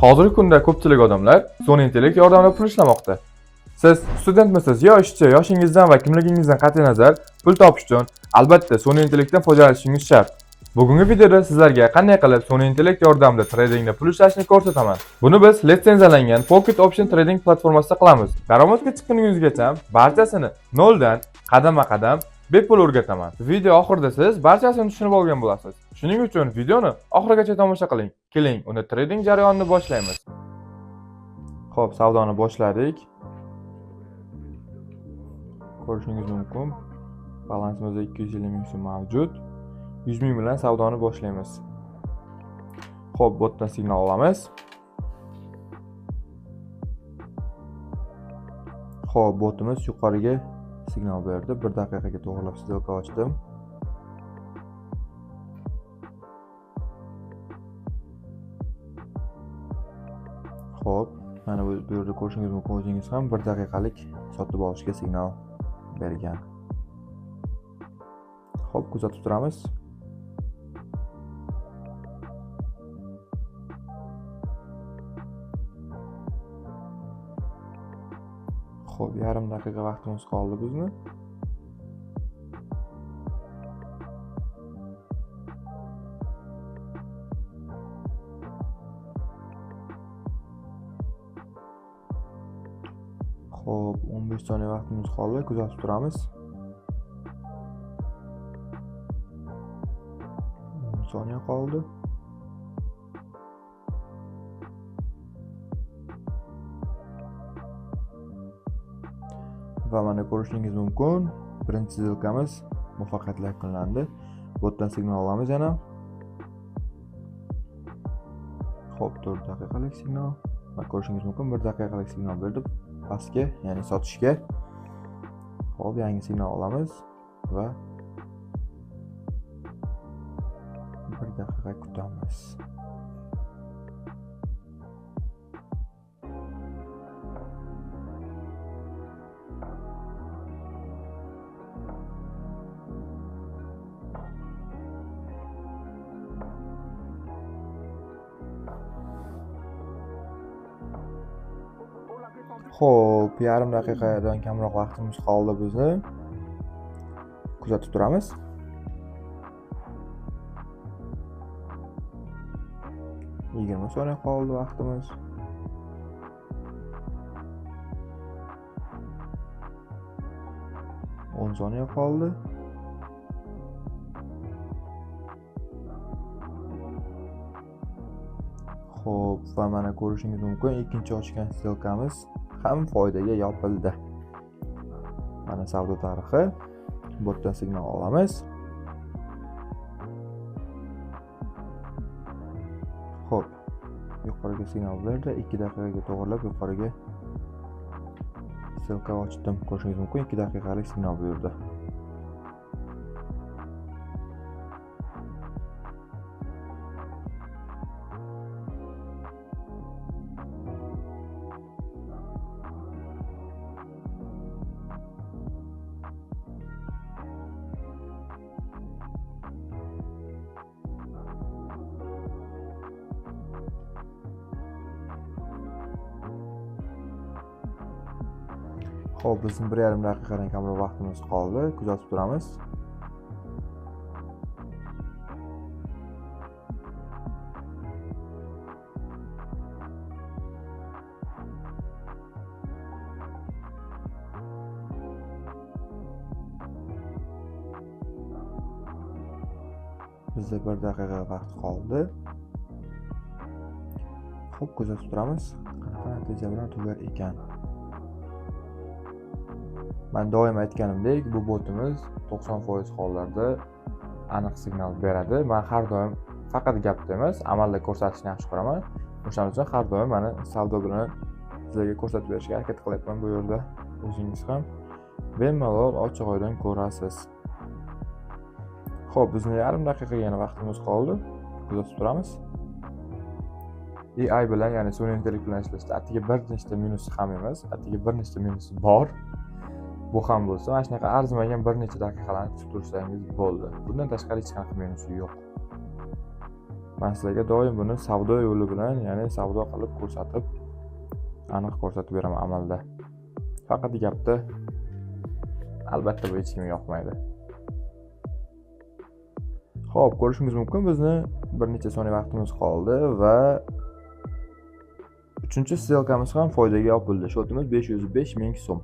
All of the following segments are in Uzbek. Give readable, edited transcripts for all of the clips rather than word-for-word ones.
Hozirgi kunda ko'pchilik odamlar sun'iy intellekt yordamida pul ishlamoqda. Siz studentmisiz yo ishchi, yoshingizdan va kimligingizdan qat'iy nazar pul topish uchun albatta sun'iy intellektdan foydalanishingiz shart. Bugungi videoda sizlarga qanday qilib sun'iy intellekt yordamida tradingda pul ishlashni ko'rsataman. Buni biz litsenziyalangan Pocket Option Trading platformasida qilamiz. Daromadga chiqquningizgacha barchasini noldan qadama-qadam bepul o'rgataman. Video oxirida siz barchasini tushunib olgan bo'lasiz. Shuning uchun videoni oxirigacha tomosha qiling. Keling, uni trading jarayonini boshlaymiz. Xo'p, savdoni boshladik. Ko'rishingiz mumkin. Balansimizda 250 ming so'm mavjud. 100 ming bilan savdoni boshlaymiz. Xo'p, botdan signal olamiz. Xo'p, botimiz yuqoriga signal berdi. 1 daqiqaga to'g'rilab сделка ochdim. Xo'p, mana bu yerda ko'rishingiz mumkin, o'zingiz ham 1 daqiqalik sotib olishga signal bergan. Xo'p, kuzatib turamiz. Xo'p, yarim daqiqa vaqtimiz qoldi bizni. Xo'p, 15 soniya vaqtimiz qoldi, kuzatib turamiz. 10 soniya qoldi. Va mana ko'rishingiz mumkin, birinchi сделкamiz muvaffaqiyatli yakunlandi. Botdan signal olamiz yana. Xo'p, 4 daqiqalik signal. Va ko'rishingiz mumkin, 1 daqiqalik signal berdi pastga, ya'ni sotishga. Xo'p, yangi signal olamiz va 1 daqiqa kutamiz. Xo'p, yarim daqiqadan kamroq vaqtimiz qoldi bizni. Kuzatib turamiz. Yigirma soniya qoldi vaqtimiz. O'n soniya qoldi. Xo'p, va mana ko'rishingiz mumkin, ikkinchi ochgan сделкamiz ham foydaga yopildi. Mana savdo tarixi. Botdan signal olamiz. Xo'p, yuqoriga signal berdi. 2 daqiqaga to'g'rilab yuqoriga сделка ochdim. Ko'rishingiz mumkin, 2 daqiqalik signal berdi. Xo'p, bizning 1,5 daqiqadan kamroq vaqtimiz qoldi. Kuzatib turamiz. Bizda 1 daqiqa vaqt qoldi. Xo'p, kuzatib turamiz. Qanaqa natija bilan tugar ekan. Men doim aytganimdek, bu botimiz 90% hollarda aniq signal beradi. Men har doim faqat gapda emas, amalda ko'rsatishni yaxshi ko'raman. O'shaning uchun har doim meni savdo bilan sizlarga ko'rsatib berishga harakat qilyapman bu yerda. O'zingiz ham bemalol ochiq oydin ko'rasiz. Xo'p, bizning yarim daqiqaga yana vaqtimiz qoldi. Kuzatib turamiz. AI bilan, ya'ni sun'iy intellekt bilan ishlashda atigi bir nechta minusi ham emas, atigi bir nechta minusi bor. Bu ham bo'lsa, mana shunaqa arzimagan bir necha daqiqalarni kutib tursangiz bo'ldi. Bundan tashqari hech qanaqa minusi yo'q. Men sizlarga doim buni savdo yo'li bilan, ya'ni savdo qilib ko'rsatib, aniq ko'rsatib beraman amalda. Faqat gapda albatta bu hech kimga yoqmaydi. Xo'p, ko'rishingiz mumkin, bizni bir necha soniya vaqtimiz qoldi va 3-chi stelkamiz ham foydaga yopildi. Shotimiz 505 ming so'm.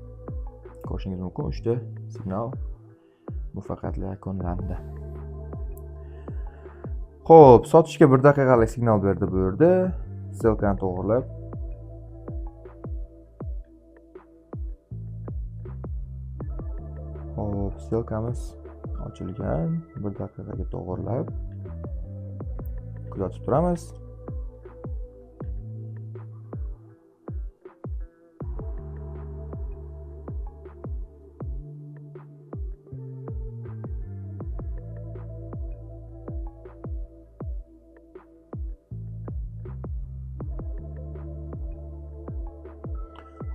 Ko'rishingiz mumkin, 3ta signal muvaffaqiyatli yakunlandi. Xo'p, sotishga 1 daqiqalik signal berdi bu yerda. Stelkani to'g'rilab. Xo'p, stelkamiz ochilgan. 1 daqiqaga to'g'rilab kuzatib turamiz.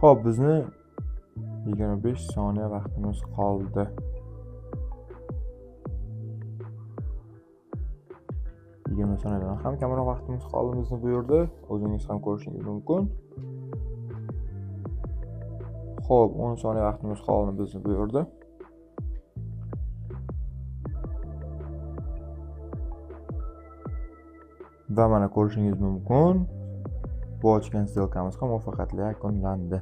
Xo'p, bizni 25 soniya vaqtimiz qoldi. 20 soniyadan ham kamroq vaqtimiz qoldi bizni bu yerda. O'zingiz ham ko'rishingiz mumkin. Xo'p, 10 soniya vaqtimiz qoldi bizni bu yerda. Va mana ko'rishingiz mumkin. Bu ochgan stelkamiz ham muvaffaqiyatli yakunlandi.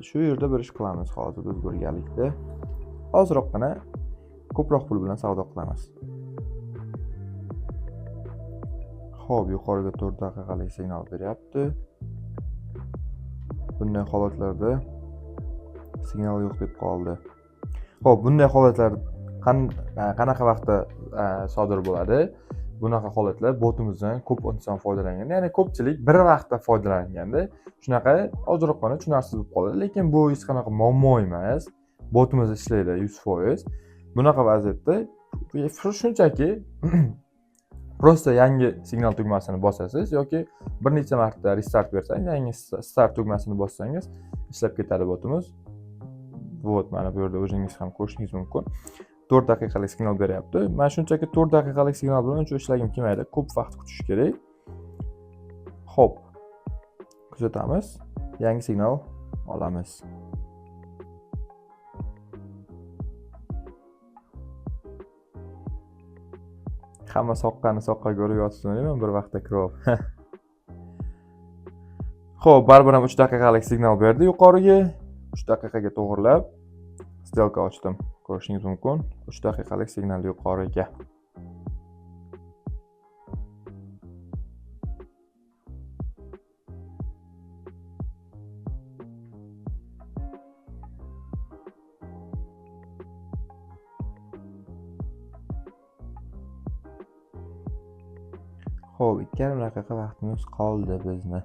Shu yerda bir ish qilamiz hozir biz birgalikda. Hoziroqqina ko'proq pul bilan savdo qilamiz. Xo'p, yuqoriga 4 daqiqalik signal beryapti. Bunday holatlarda signal yo'q deb qoldi. Xo'p, bunday holatlar qanaqa vaqtda sodir bo'ladi? Bunaqa holatlar botimizdan ko'p inson foydalangan. Ya'ni ko'pchilik bir vaqtda foydalanganda shunaqa ozroqgina tushunarsiz bo'lib qoladi, lekin bu hech qanaqa muammo emas. Botimiz ishlaydi 100%. Bunaqa vaziyatda shunchaki prosta yangi signal tugmasini bosasiz yoki bir necha marta restart bersangiz, yangi start tugmasini bossangiz ishlab ketadi botimiz. Bot mana bu yerda o'zingiz ham ko'rishingiz mumkin. 4 daqiqalik signal beryapti. Men shunchaki 4 daqiqalik signal bilan uncha ishlagim kelmaydi. Ko'p vaqt kutish kerak. Xo'p. Kuzatamiz. Yangi signal olamiz. Hamma soqqani soqqa ko'rib yotibman bir vaqtda kirib. Xo'p, baribir ham 3 daqiqalik signal berdi yuqoriga. 3 daqiqaga to'g'rilab stelka ochdim. Ko'rishingiz mumkin. 3 daqiqalik signal yuqoriga. Xo'p, 2,5 daqiqa vaqtimiz qoldi bizni.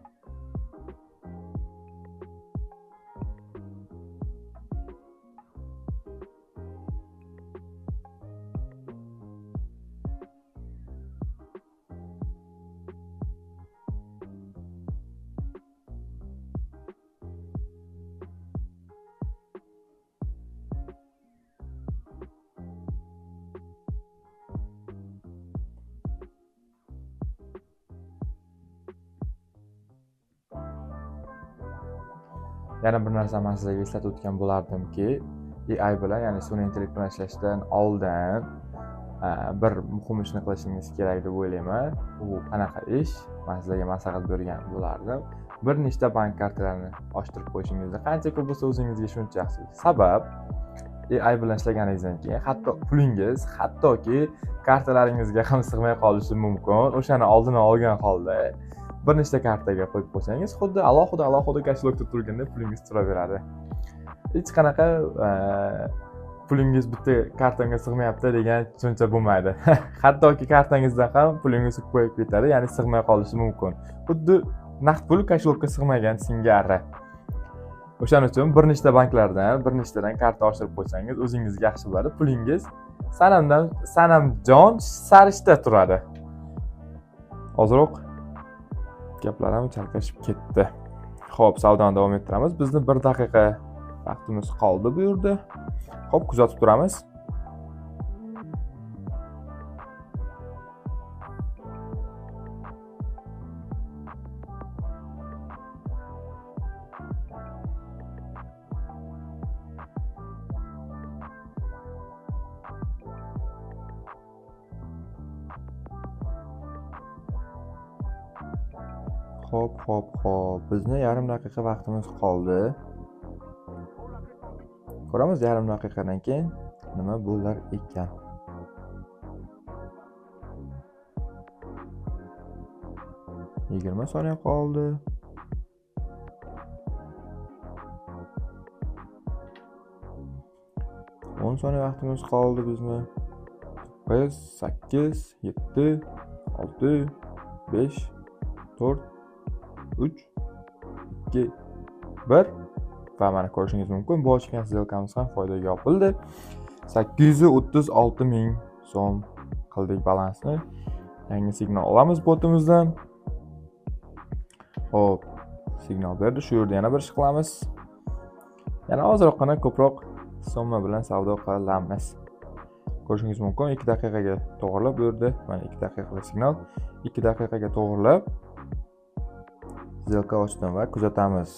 Yana bir narsa men sizlarga eslatib o'tgan bo'lardimki, AI bilan, ya'ni sun'iy intellekt bilan ishlashdan oldin bir muhim ishni qilishingiz kerak deb o'ylayman. Bu qanaqa ish? Men sizlarga maslahat bergan bo'lardim. Bir nechta bank kartalarini ochtirib qo'yishingizni, qancha ko'p bo'lsa o'zingizga shuncha yaxshi. Sabab AI bilan ishlaganingizdan keyin hatto pulingiz, hattoki kartalaringizga ham sig'may qolishi mumkin. O'shani oldini olgan holda bir nechta kartaga qo'yib qo'ysangiz, xuddi alohida kashilokda turganda pulingiz turaveradi. Hech qanaqa pulingiz bitta kartamga sig'mayapti degan tushuncha bo'lmaydi. Hattoki kartangizdan ham pulingiz qo'yib ketadi, ya'ni sig'may qolishi mumkin. Xuddi naqd pul kashilokka sig'magan singari. O'shaning uchun bir nechta banklardan, bir nechtadan karta ochirib qo'ysangiz o'zingizga yaxshi bo'ladi. Pulingiz sanamjon sarishta turadi. Hozirroq gaplarim chalkashib ketdi. Xo'p, savdoni davom ettiramiz. Bizni 1 daqiqa vaqtimiz qoldi bu yerda. Xo'p, kuzatib turamiz. Xo'p. Bizni yarim daqiqa vaqtimiz qoldi. Ko'ramiz yarim daqiqadan keyin nima bo'lar ekan. Yigirma soniya qoldi. O'n soniya vaqtimiz qoldi bizni. 9, 8, 7, 6, 5, 4, 3, 2, 1 va mana ko'rishingiz mumkin, bu ochgan ssilkamiz ham foydaga yopildi. 836 ming so'm qildik balansni. Yangi signal olamiz botimizdan. Xo'p, signal berdi. Shu yerda yana bir ish qilamiz. Yana ozroqgina ko'proq summa bilan savdo qilamiz. Ko'rishingiz mumkin, 2 daqiqaga to'g'rilab berdi. Mana 2 daqiqalik signal. 2 daqiqaga to'g'rilab zilka ochdim va kuzatamiz.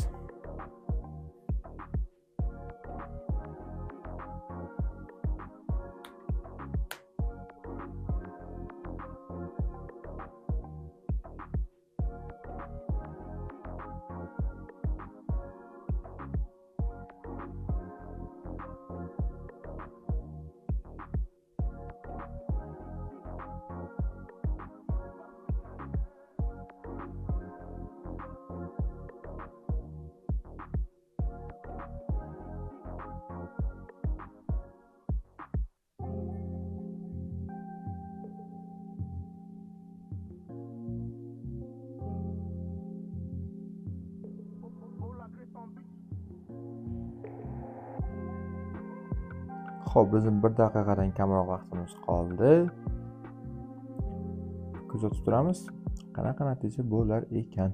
Xo'p, bizim 1 daqiqadan kamroq vaqtimiz qoldi. Kuzatib turamiz. Qanaqa natija bo'lar ekan.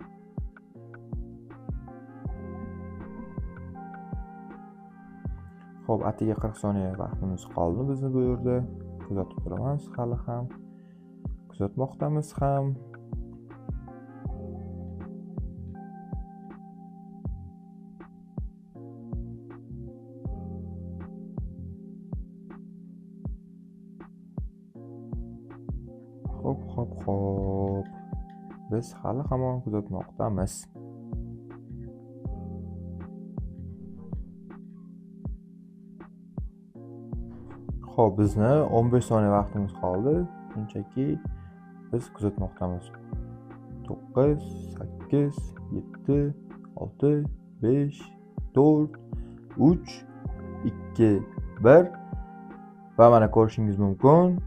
Xo'p, atiga 40 soniya vaqtimiz qoldi bizni bu yerda. Kuzatib turamiz hali ham. Kuzatmoqdamiz ham. Xo'p. Biz hali hamon kuzatmoqdamiz. Xo'p, bizni 15 soniya vaqtimiz qoldi. Shunchaki biz kuzatmoqdamiz. 9, 8, 7, 6, 5, 4, 3, 2, 1 va mana ko'rishingiz mumkin.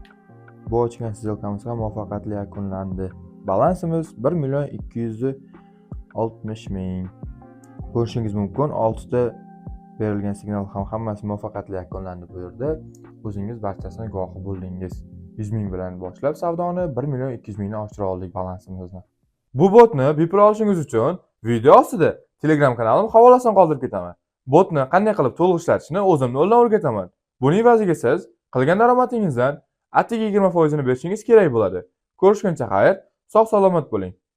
Bu ochgan ssilkamiz ham muvaffaqiyatli yakunlandi. Balansimiz 1.260 ming. Ko'rishingiz mumkin, 6 ta berilgan signal ham hammasi muvaffaqiyatli yakunlandi bu yerda. O'zingiz barchasini guvohi bo'ldingiz. 100 ming bilan boshlab savdoni 1.200 mingdan oshira oldik balansimizni. Bu botni bepul olishingiz uchun video ostida Telegram kanalim havolasini qoldirib ketaman. Botni qanday qilib to'liq ishlatishni o'zimni o'zim o'rgataman. Buning evaziga siz qilgan daromadingizdan atiga 20% ni berishingiz kerak bo'ladi. Ko'rishguncha xayr, sog' salomat bo'ling.